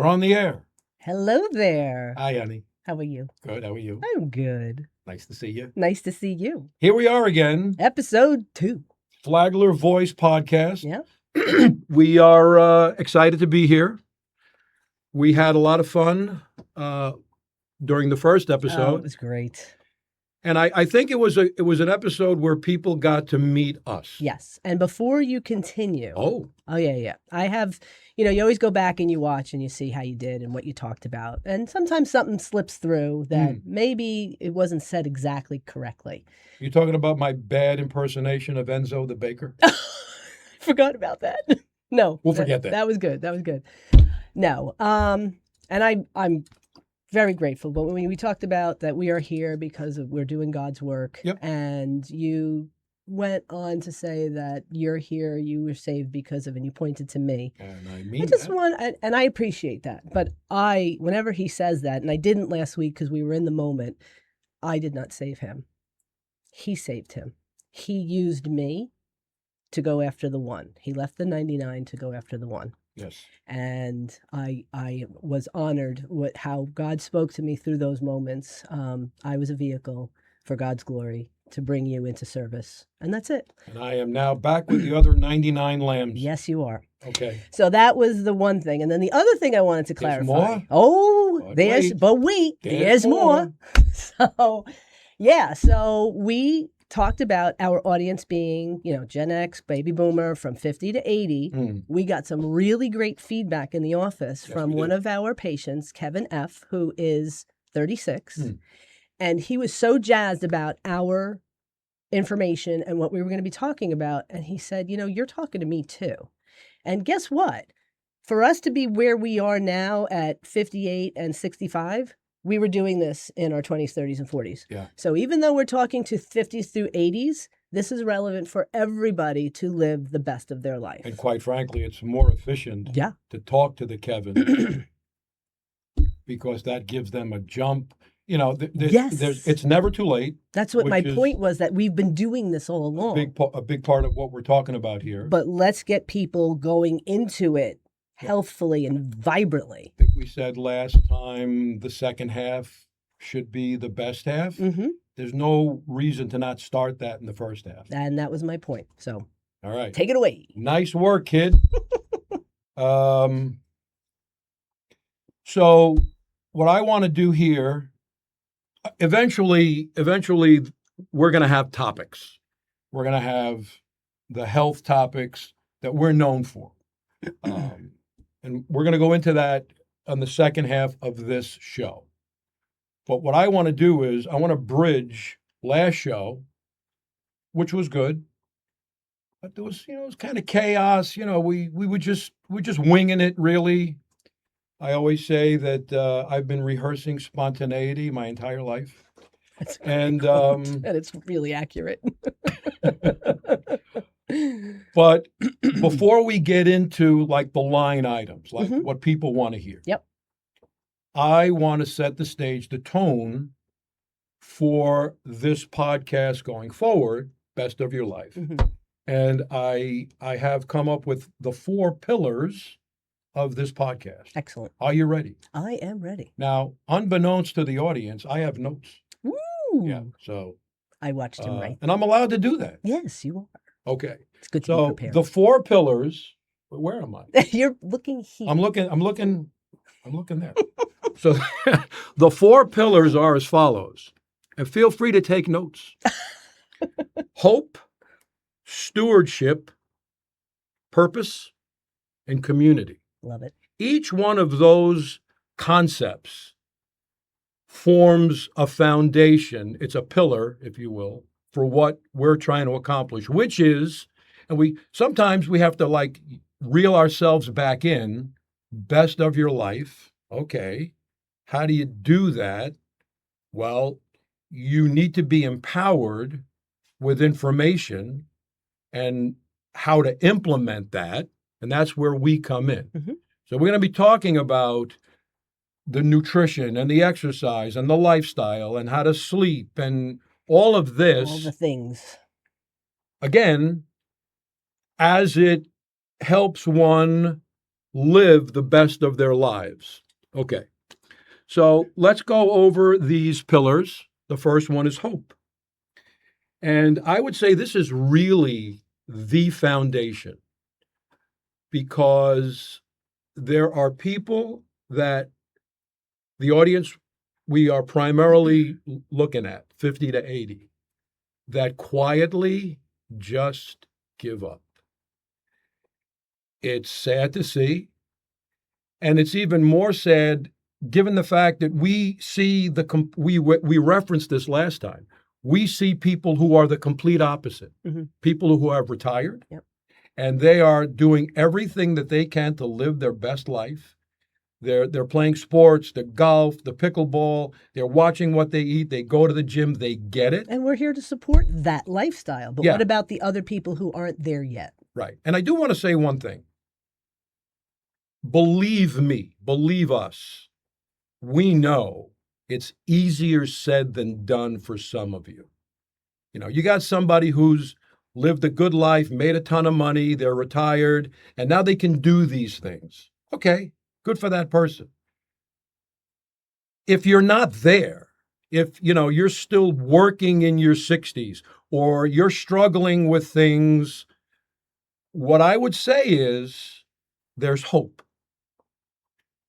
We're on the air. Hello there. Hi, honey. How are you? Good. How are you? I'm good. Nice to see you. Nice to see you. Here we are again. Episode 2. Flagler Voice Podcast. Yeah. We are excited to be here. We had a lot of fun during the first Oh, episode. it was great. And I think it was an episode where people got to meet us. Yes. And before you continue. Oh, yeah. I have, you always go back and you watch and you see how you did and what you talked about. And sometimes something slips through that maybe it wasn't said exactly correctly. you talking about my bad impersonation of Enzo the baker? Forgot about that. No. We'll forget that. That was good. No. And I'm very grateful. But when we talked about that we are here because we're doing God's work. Yep. And you went on to say that you're here, you were saved because of, and you pointed to me. And I mean I just that. and I appreciate that. But whenever he says that, and I didn't last week because we were in the moment, I did not save him. He saved him. He used me to go after the one. He left the 99 to go after the one. Yes. And I was honored with how God spoke to me through those moments. I was a vehicle for God's glory to bring you into service. And that's it. And I am now back with the other 99 lambs. Yes, you are. Okay. So that was the one thing. And then the other thing I wanted to clarify. more? Oh, there's There's more. So, yeah. So we talked about our audience being, Gen X, baby boomer from 50 to 80. We got some really great feedback in the office from one of our patients, Kevin F., who is 36. And he was so jazzed about our information and what we were going to be talking about. And he said, you're talking to me too. And guess what? For us to be where we are now at 58 and 65, we were doing this in our 20s, 30s, and 40s. Yeah. So even though we're talking to 50s through 80s, this is relevant for everybody to live the best of their life. And quite frankly, it's more efficient to talk to the Kevin because that gives them a jump. Yes. It's never too late. That's what my point was, that we've been doing this all along. A big part of what we're talking about here. But let's get people going into it healthfully and vibrantly. I think we said last time the second half should be the best half. There's no reason to not start that in the first half. And that was my point. So, all right. Take it away. Nice work, kid. So what I want to do here, eventually we're going to have topics. We're going to have the health topics that we're known for. And we're going to go into that on the second half of this show. But what I want to do is I want to bridge last show, which was good. But there was, it was kind of chaos. We were just winging it, really. I always say that I've been rehearsing spontaneity my entire life. That's and and it's really accurate. But before we get into like the line items, like what people want to hear, I want to set the stage, the tone for this podcast going forward, Best of Your Life. And I have come up with the 4 pillars of this podcast. Excellent. Are you ready? I am ready. Now, unbeknownst to the audience, I have notes. Woo! Yeah, so I watched him write. And I'm allowed to do that. Yes, you are. Okay. It's good to be prepared. The 4 pillars. Where am I? You're looking here. I'm looking there. So the 4 pillars are as follows. And feel free to take notes. Hope, stewardship, purpose, and community. Love it. Each one of those concepts forms a foundation. It's a pillar, if you will, for what we're trying to accomplish, which is, and sometimes we have to reel ourselves back in, best of your life. Okay. How do you do that? Well, you need to be empowered with information and how to implement that. And that's where we come in. So we're going to be talking about the nutrition and the exercise and the lifestyle and how to sleep and all of this. All the things. Again, as it helps one live the best of their lives. Okay, so let's go over these pillars. The first one is hope. And I would say this is really the foundation because there are people that the audience we are primarily looking at, 50 to 80, that quietly just give up. It's sad to see. And it's even more sad given the fact that we see we referenced this last time. We see people who are the complete opposite. Mm-hmm. People who have retired. Yep. And they are doing everything that they can to live their best life. They're playing sports, the golf, the pickleball. They're watching what they eat. They go to the gym. They get it. And we're here to support that lifestyle. But Yeah. what about the other people who aren't there yet? Right. And I do want to say one thing. Believe me, believe us. We know it's easier said than done for some of you. You know, you got somebody who's lived a good life, made a ton of money, they're retired, and now they can do these things. Okay, good for that person. If you're not there, if you're still working in your 60s or you're struggling with things, what I would say is there's hope.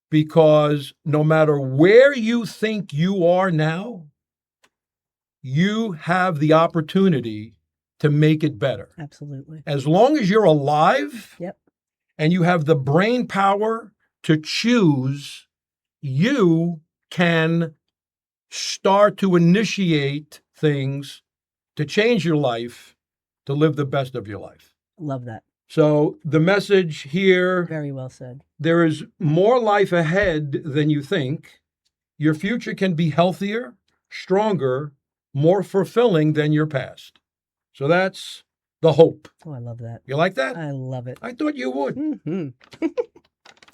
Because no matter where you think you are now, you have the opportunity to make it better. Absolutely. As long as you're alive, Yep. and you have the brain power to choose, you can start to initiate things to change your life, to live the best of your life. Love that. So the message here, Very well said. there is more life ahead than you think. Your future can be healthier, stronger, more fulfilling than your past. So that's the hope. Oh, I love that. You like that? I love it. I thought you would. Mm-hmm.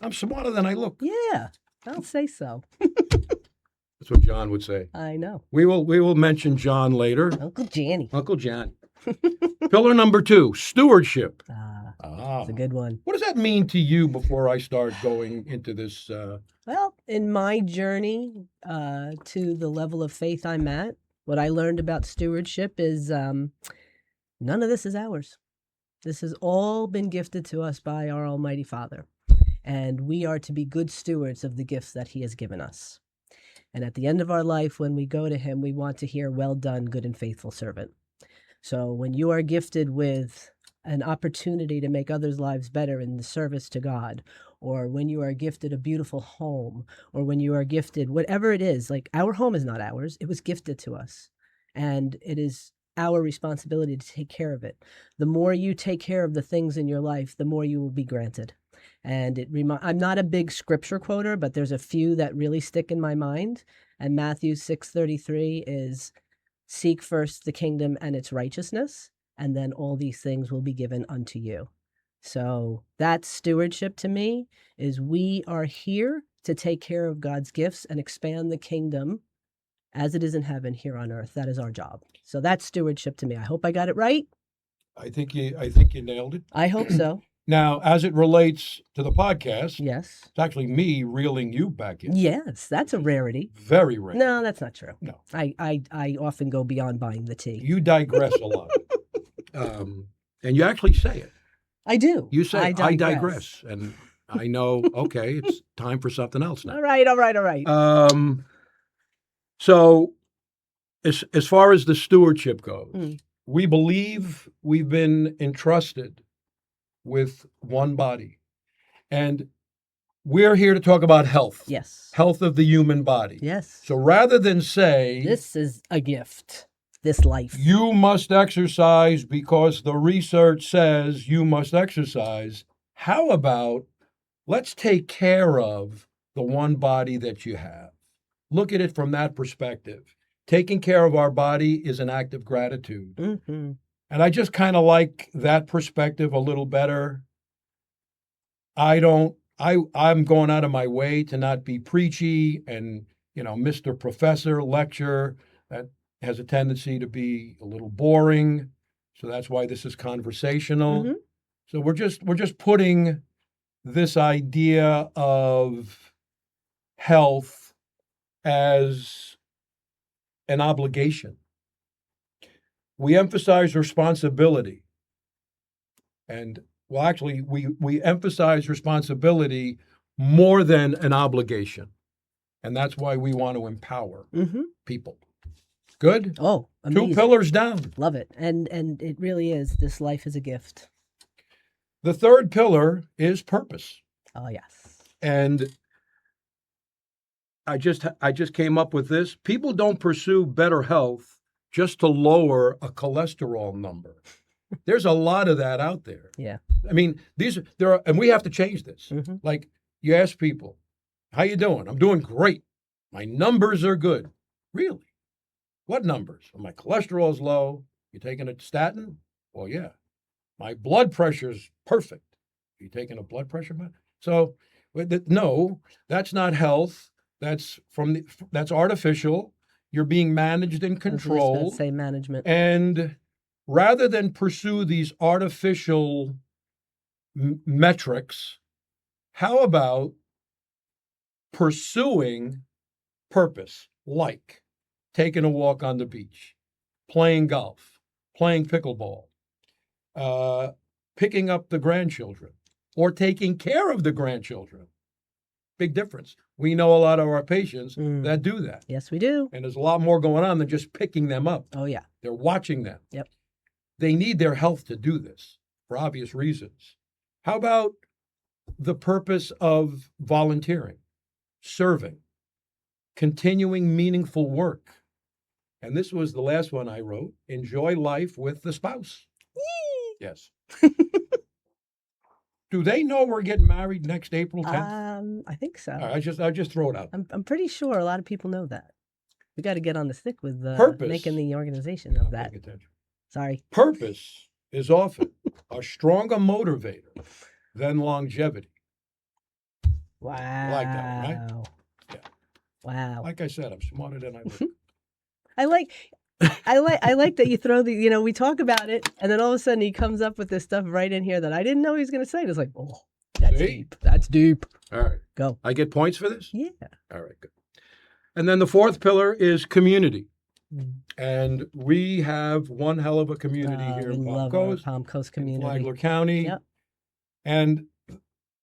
I'm smarter than I look. Yeah, I'll say so. That's what John would say. I know. We will mention John later. Uncle Janny. Uncle John. Pillar number 2, stewardship. It's a good one. What does that mean to you before I start going into this? Well, in my journey to the level of faith I'm at, what I learned about stewardship is none of this is ours. This has all been gifted to us by our Almighty Father. And we are to be good stewards of the gifts that He has given us. And at the end of our life, when we go to Him, we want to hear, "Well done, good and faithful servant." So when you are gifted with an opportunity to make others' lives better in the service to God, or when you are gifted a beautiful home, or when you are gifted whatever it is, like our home is not ours, it was gifted to us. And it is our responsibility to take care of it. The more you take care of the things in your life, the more you will be granted. And I'm not a big scripture quoter, but there's a few that really stick in my mind. And Matthew 6:33 is, "Seek first the kingdom and its righteousness, and then all these things will be given unto you." So that's stewardship to me, is we are here to take care of God's gifts and expand the kingdom as it is in heaven here on earth. That is our job. So that's stewardship to me. I hope I got it right. I think you nailed it. I hope so. Now, as it relates to the podcast, Yes. it's actually me reeling you back in. Yes, that's a rarity. Very rare. No, that's not true. No. I often go beyond buying the tea. You digress a lot. And you actually say it. I do. You say, I digress. And I know, okay, it's time for something else now. All right. So as far as the stewardship goes, we believe we've been entrusted with one body. And we're here to talk about health. Yes. Health of the human body. Yes. So rather than say, this is a gift, this life. You must exercise because the research says you must exercise, how about let's take care of the one body that you have? Look at it from that perspective. Taking care of our body is an act of gratitude. Mm-hmm. And I just kind of like that perspective a little better. I'm going out of my way to not be preachy and, Mr. Professor lecture. That has a tendency to be a little boring. So that's why this is conversational. Mm-hmm. So we're just putting this idea of health as an obligation. We emphasize responsibility. And well, actually, we emphasize responsibility more than an obligation. And that's why we want to empower people. Good? Oh, amazing. 2 pillars down. Love it. And it really is. This life is a gift. The third pillar is purpose. Oh, yes. And I just came up with this. People don't pursue better health just to lower a cholesterol number. There's a lot of that out there. Yeah. I mean, and we have to change this. Like, you ask people, how you doing? I'm doing great. My numbers are good. Really? What numbers? Well, my cholesterol's low. You taking a statin? Well, yeah. My blood pressure's perfect. You taking a blood pressure med? So, no, that's not health. That's artificial. You're being managed and controlled. Say management. And rather than pursue these artificial metrics, how about pursuing purpose, like taking a walk on the beach, playing golf, playing pickleball, picking up the grandchildren, or taking care of the grandchildren? Big difference. We know a lot of our patients that do that. Yes, we do. And there's a lot more going on than just picking them up. Oh, yeah. They're watching them. Yep. They need their health to do this for obvious reasons. How about the purpose of volunteering, serving, continuing meaningful work? And this was the last one I wrote: enjoy life with the spouse. Yes. Do they know we're getting married next April 10th? I think so. I just throw it out. I'm pretty sure a lot of people know that. We got to get on the stick with Purpose. making the organization of that. Sorry. Purpose is often a stronger motivator than longevity. Wow. I like that one, right? Yeah. Wow. Like I said, I'm smarter than I look. I like that you throw we talk about it, and then all of a sudden he comes up with this stuff right in here that I didn't know he was going to say. It's like, oh, that's deep. That's deep. All right. Go. I get points for this? Yeah. All right, good. And then the fourth pillar is community. And we have one hell of a community here in Palm Coast. Palm Coast community. Flagler County. Yep. And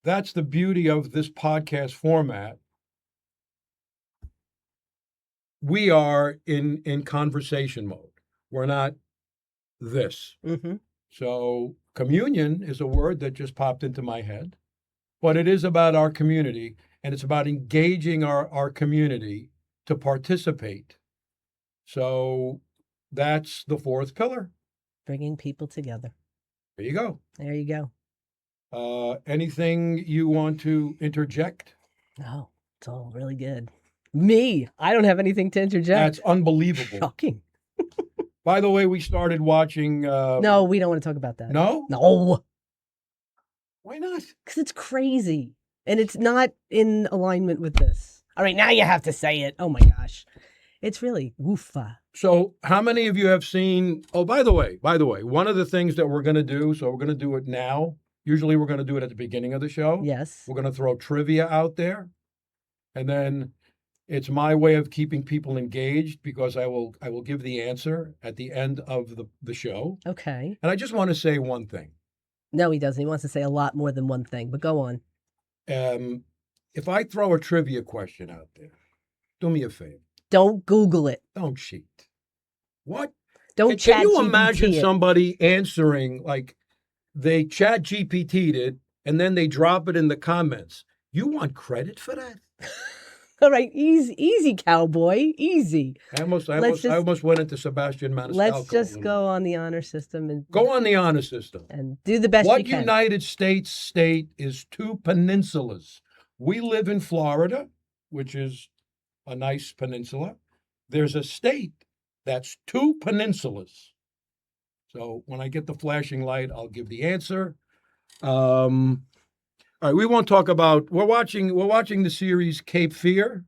that's the beauty of this podcast format. We are in conversation mode. We're not this. So communion is a word that just popped into my head, but it is about our community, and it's about engaging our community to participate. So that's the fourth pillar. Bringing people together. There you go. There you go. Anything you want to interject? No, it's all really good. Me, I don't have anything to interject. That's unbelievable. Shocking. By the way, we started watching... No, we don't want to talk about that. No? No. Why not? Because it's crazy. And it's not in alignment with this. All right, now you have to say it. Oh my gosh. It's really woofa. So how many of you have seen... Oh, by the way, one of the things that we're going to do, so we're going to do it now. Usually we're going to do it at the beginning of the show. Yes. We're going to throw trivia out there. And then... it's my way of keeping people engaged, because I will give the answer at the end of the show. Okay. And I just want to say one thing. No, he doesn't. He wants to say a lot more than one thing, but go on. If I throw a trivia question out there, do me a favor. Don't Google it. Don't cheat. What? Don't Can you ChatGPT imagine it. somebody answering, like they chat GPT'd it and then they drop it in the comments? You want credit for that? All right, easy, cowboy, easy. I almost went into Sebastian Maniscalco. Let's just go on the honor system and go on the honor system and do the best you can. What United States state is 2 peninsulas? We live in Florida, which is a nice peninsula. There's a state that's 2 peninsulas. So when I get the flashing light, I'll give the answer. All right, we won't talk about. We're watching the series Cape Fear.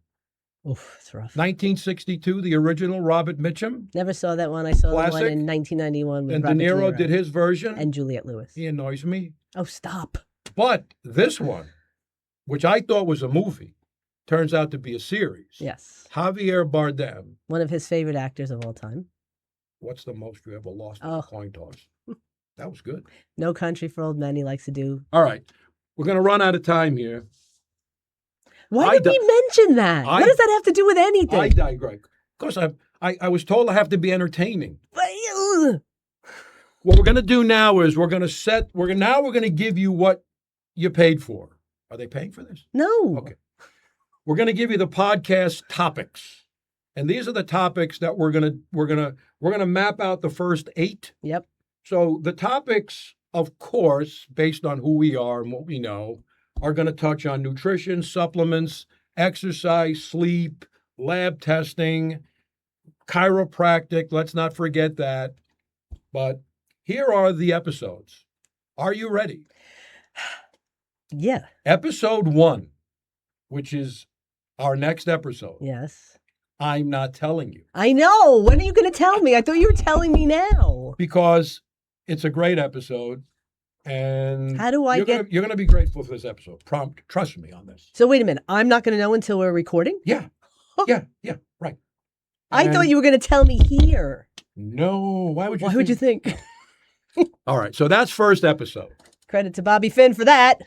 Oof, it's rough. 1962, the original, Robert Mitchum. Never saw that one. I saw Classic. the one in 1991 with And Robert De Niro did his version. and Juliette Lewis. He annoys me. Oh, stop. But this one, which I thought was a movie, turns out to be a series. Yes. Javier Bardem. One of his favorite actors of all time. What's the most you ever lost in a coin toss? That was good. No Country for Old Men he likes to do. All right. We're going to run out of time here. Why did we mention that? What does that have to do with anything? I digress. Because I was told I have to be entertaining. What we're going to do now is we're going to give you what you paid for. Are they paying for this? No. Okay. We're going to give you the podcast topics. And these are the topics that we're going to map out the first 8. Yep. So the topics, of course, based on who we are and what we know, are going to touch on nutrition, supplements, exercise, sleep, lab testing, chiropractic. Let's not forget that. But here are the episodes. Are you ready? Yeah. Episode 1, which is our next episode. Yes. I'm not telling you. I know. When are you going to tell me? I thought you were telling me now. Because it's a great episode. And how do I you're going to be grateful for this episode. Trust me on this. So wait a minute. I'm not going to know until we're recording? Yeah. Yeah, right. I thought you were going to tell me here. No. Why would you think? All right. So that's first episode. Credit to Bobby Finn for that.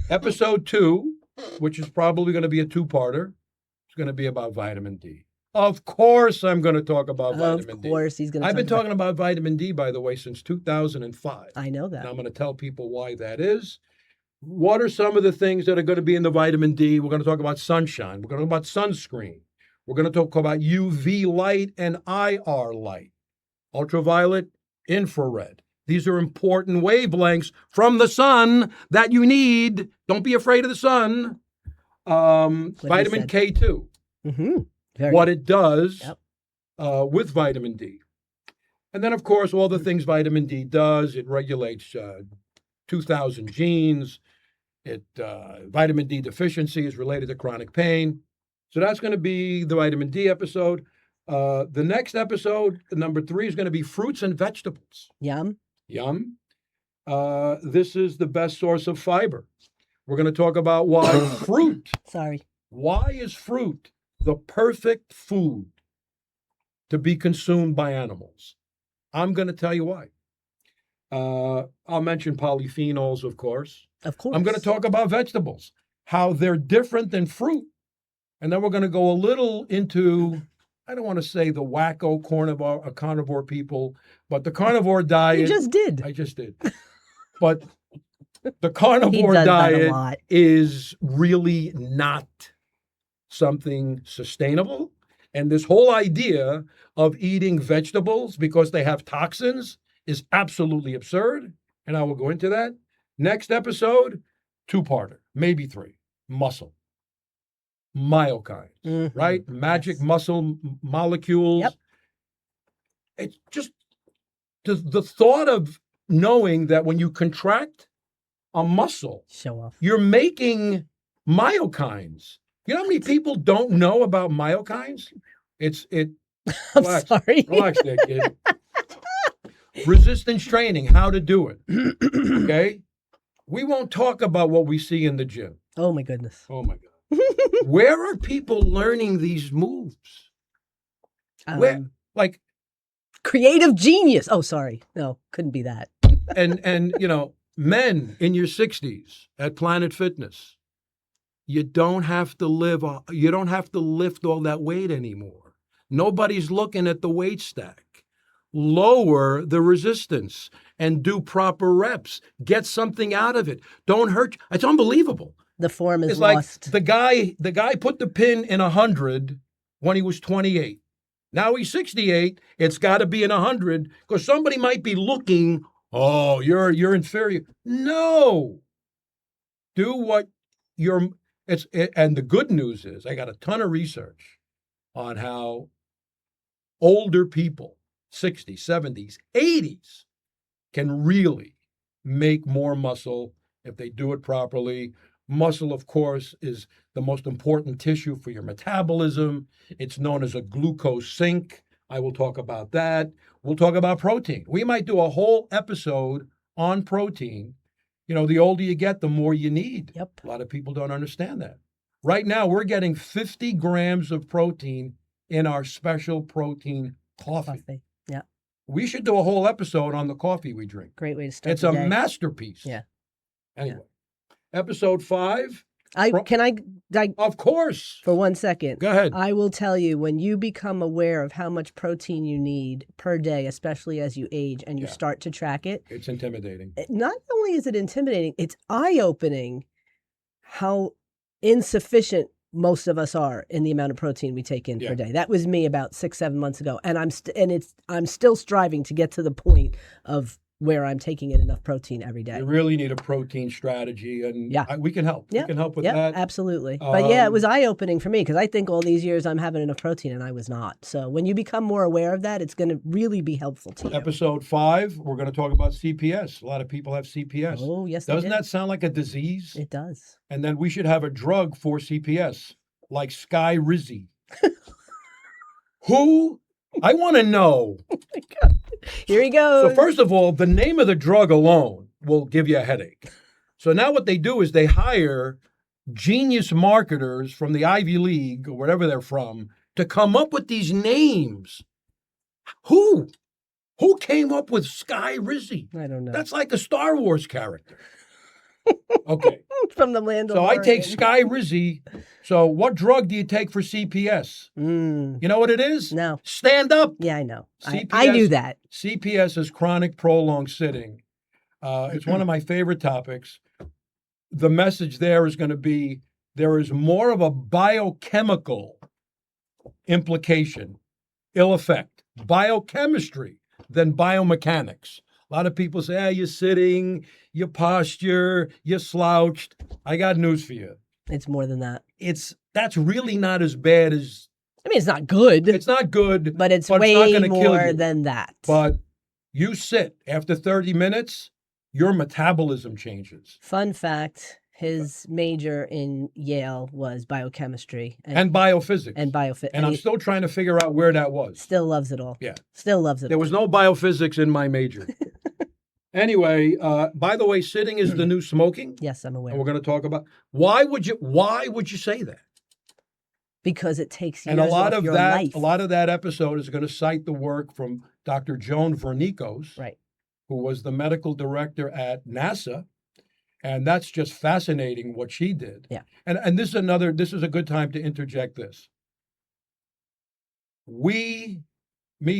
Episode 2, which is probably going to be a 2-parter, is going to be about vitamin D. Of course, I'm going to talk about vitamin D. Of course, he's going to. I've been talking about vitamin D, by the way, since 2005. I know that. And I'm going to tell people why that is. What are some of the things that are going to be in the vitamin D? We're going to talk about sunshine. We're going to talk about sunscreen. We're going to talk about UV light and IR light, ultraviolet, infrared. These are important wavelengths from the sun that you need. Don't be afraid of the sun. Vitamin K2. Mm-hmm. What it does with vitamin D. And then, of course, all the things vitamin D does. It regulates 2,000 genes. Vitamin D deficiency is related to chronic pain. So that's going to be the vitamin D episode. The next episode, number 3, is going to be fruits and vegetables. Yum. This is the best source of fiber. We're going to talk about why fruit. Why is fruit the perfect food to be consumed by animals? I'm going to tell you why. I'll mention polyphenols, of course. Of course. I'm going to talk about vegetables, how they're different than fruit. And then we're going to go a little into, I don't want to say the wacko carnivore people, but the carnivore diet. You just did. I just did. But the carnivore diet is really not something sustainable. And this whole idea of eating vegetables because they have toxins is absolutely absurd. And I will go into that. Next episode, 2-parter, maybe 3. Muscle. Myokines, right? Magic muscle molecules. Yep. It's just the thought of knowing that when you contract a muscle, show off, you're making myokines. You know how many people don't know about myokines? I'm sorry. Relax there, kid. Resistance training, how to do it. Okay? We won't talk about what we see in the gym. Oh, my goodness. Oh, my God. Where are people learning these moves? Where, like, creative genius. Oh, sorry. No, couldn't be that. and men in your 60s at Planet Fitness, you don't have to lift all that weight anymore. Nobody's looking at the weight stack. Lower the resistance and do proper reps. Get something out of it. Don't hurt. It's unbelievable. The form is lost. Like the guy put the pin in 100 when he was 28. Now he's 68. It's got to be in 100 because somebody might be looking, oh, you're inferior. No. Do what and the good news is I got a ton of research on how older people, 60s, 70s, 80s, can really make more muscle if they do it properly. Muscle, of course, is the most important tissue for your metabolism. It's known as a glucose sink. I will talk about that. We'll talk about protein. We might do a whole episode on protein The older you get, the more you need. Yep. A lot of people don't understand that. Right now, we're getting 50 grams of protein in our special protein coffee. Yeah. We should do a whole episode on the coffee we drink. Great way to start It's the a day. masterpiece. Yeah. Anyway, episode 5. Of course. For 1 second. Go ahead. I will tell you, when you become aware of how much protein you need per day, especially as you age, and you start to track it. It's intimidating. Not only is it intimidating, it's eye-opening how insufficient most of us are in the amount of protein we take in per day. That was me about 6-7 months ago, and I'm still striving to get to the point of where I'm taking in enough protein every day. You really need a protein strategy, and we can help. We can help with that. Absolutely. But it was eye-opening for me, because I think all these years I'm having enough protein, and I was not. So when you become more aware of that, it's going to really be helpful to you. Episode 5, we're going to talk about CPS. A lot of people have CPS. Oh, yes, Doesn't that sound like a disease? It does. And then we should have a drug for CPS, like Skyrizi. Who? I want to know. Oh my God. Here he goes. So first of all, the name of the drug alone will give you a headache. So now what they do is they hire genius marketers from the Ivy League or wherever they're from to come up with these names. Who came up with Skyrizi? I don't know. That's like a Star Wars character. Okay. From the land of So I take Skyrizi. So what drug do you take for CPS? You know what it is? No. Stand up. Yeah, I know. CPS, I knew that. CPS is chronic prolonged sitting. It's one of my favorite topics. The message there is going to be there is more of a biochemical implication, ill effect, biochemistry than biomechanics. A lot of people say, you're sitting, your posture, you're slouched. I got news for you. It's more than that. That's really not as bad as. I mean, it's not good. It's not good, but it's not way gonna kill more you. than that. But you sit after 30 minutes, your metabolism changes. Fun fact: his major in Yale was biochemistry and biophysics. And biophysics. And I'm still trying to figure out where that was. Still loves it all. Yeah. Still loves it. There was no biophysics in my major. Anyway, by the way, sitting is the new smoking. Yes, I'm aware. And we're going to talk about why would you say that? Because it takes years and a lot off of your that life. A lot of that episode is going to cite the work from Dr. Joan Vernikos, right, who was the medical director at NASA. And that's just fascinating what she did. Yeah. And this is a good time to interject this. Me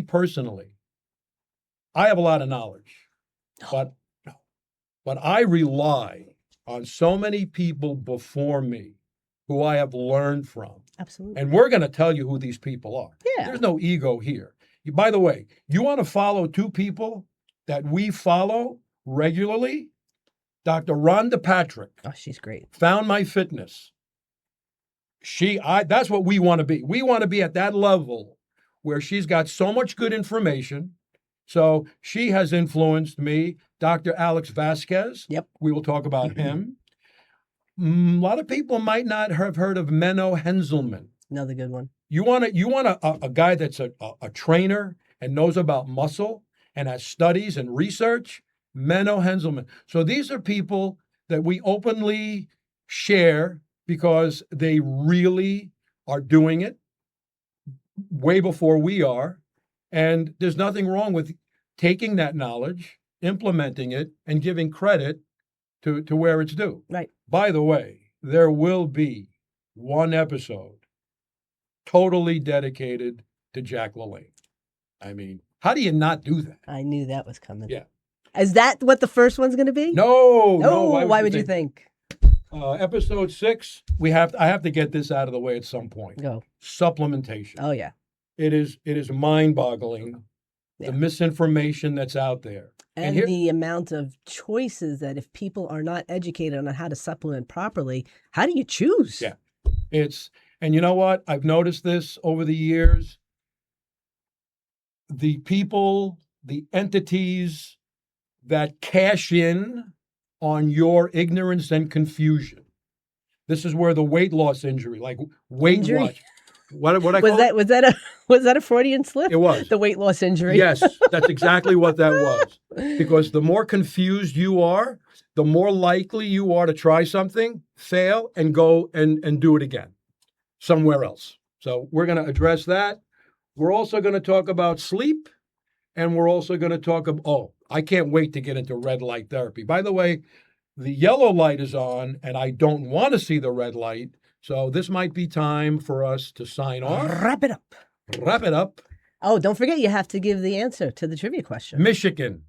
personally, I have a lot of knowledge, but I rely on so many people before me who I have learned from. Absolutely. And we're going to tell you who these people are. Yeah. There's no ego here. By the way, you want to follow 2 people that we follow regularly? Dr. Rhonda Patrick. Oh, she's great. Found My Fitness. That's what we want to be. We want to be at that level where she's got so much good information. So she has influenced me. Dr. Alex Vasquez. Yep. We will talk about him. A lot of people might not have heard of Menno Henselman. Another good one. You want a guy that's a trainer and knows about muscle and has studies and research? Menno Henselman. So these are people that we openly share because they really are doing it way before we are. And there's nothing wrong with taking that knowledge, implementing it, and giving credit to where it's due. Right. By the way, there will be one episode totally dedicated to Jack LaLanne. I mean, how do you not do that? I knew that was coming. Yeah. Is that what the first one's going to be? No. Why would you think? Episode 6, I have to get this out of the way at some point. Go. Supplementation. Oh, yeah. It is mind-boggling, the misinformation that's out there. And the amount of choices that if people are not educated on how to supplement properly, how do you choose? Yeah. And you know what? I've noticed this over the years. The people, the entities that cash in on your ignorance and confusion. This is where the weight loss injury, like Weight Injury? Watch. what I Was call that was that a Freudian slip? It was. The weight loss injury. Yes, that's exactly what that was. Because the more confused you are, the more likely you are to try something, fail, and go and do it again somewhere else. So we're going to address that. We're also going to talk about sleep, and we're also going to talk about, I can't wait to get into red light therapy. By the way, the yellow light is on, and I don't want to see the red light. So this might be time for us to sign off. Wrap it up. Wrap it up. Oh, don't forget you have to give the answer to the trivia question. Michigan.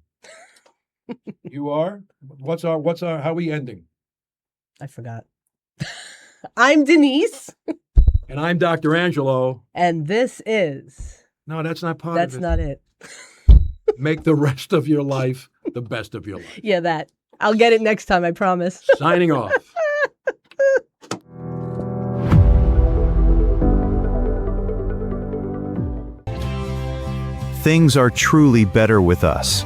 You are? What's our how are we ending? I forgot. I'm Denise. And I'm Dr. Angelo. And this is... No, that's not part of it. That's not it. Make the rest of your life the best of your life. Yeah, that. I'll get it next time, I promise. Signing off. Things are truly better with us.